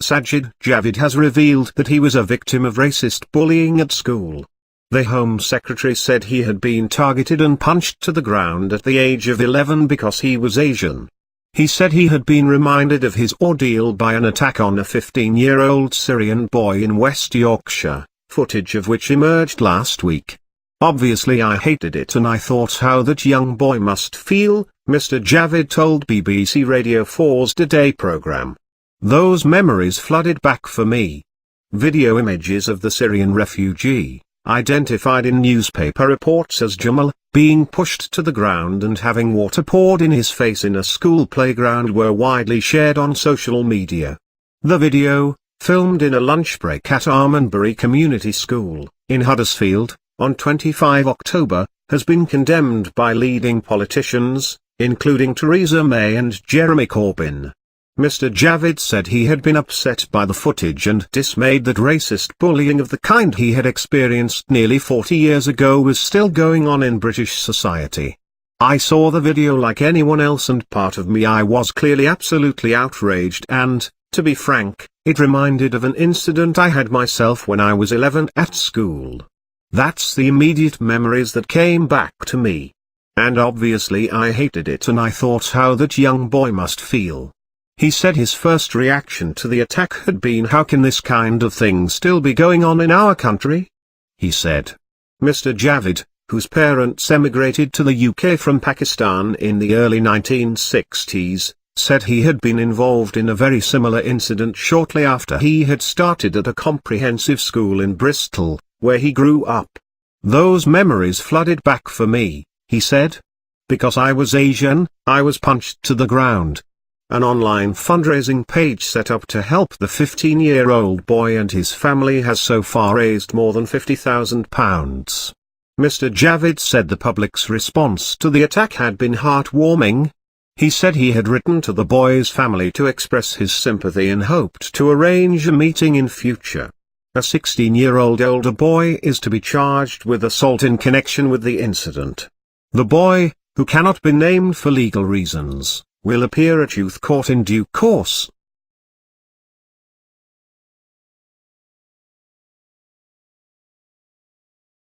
Sajid Javid has revealed that he was a victim of racist bullying at school. The Home Secretary said he had been targeted and punched to the ground at the age of 11 because he was Asian. He said he had been reminded of his ordeal by an attack on a 15-year-old Syrian boy in West Yorkshire, footage of which emerged last week. "Obviously I hated it and I thought how that young boy must feel," Mr. Javid told BBC Radio 4's Today programme. "Those memories flooded back for me." Video images of the Syrian refugee, identified in newspaper reports as Jamal, being pushed to the ground and having water poured in his face in a school playground were widely shared on social media. The video, filmed in a lunch break at Armonbury Community School, in Huddersfield, on 25 October, has been condemned by leading politicians, including Theresa May and Jeremy Corbyn. Mr. Javid said he had been upset by the footage and dismayed that racist bullying of the kind he had experienced nearly 40 years ago was still going on in British society. "I saw the video like anyone else and part of me I was clearly absolutely outraged and, to be frank, it reminded of an incident I had myself when I was 11 at school. That's the immediate memories that came back to me. And obviously I hated it and I thought how that young boy must feel." He said his first reaction to the attack had been, how can this kind of thing still be going on in our country? He said. Mr. Javid, whose parents emigrated to the UK from Pakistan in the early 1960s, said he had been involved in a very similar incident shortly after he had started at a comprehensive school in Bristol, where he grew up. "Those memories flooded back for me," he said. "Because I was Asian, I was punched to the ground." An online fundraising page set up to help the 15-year-old boy and his family has so far raised more than £50,000. Mr. Javid said the public's response to the attack had been heartwarming. He said he had written to the boy's family to express his sympathy and hoped to arrange a meeting in future. A 16-year-old older boy is to be charged with assault in connection with the incident. The boy, who cannot be named for legal reasons, will appear at youth court in due course.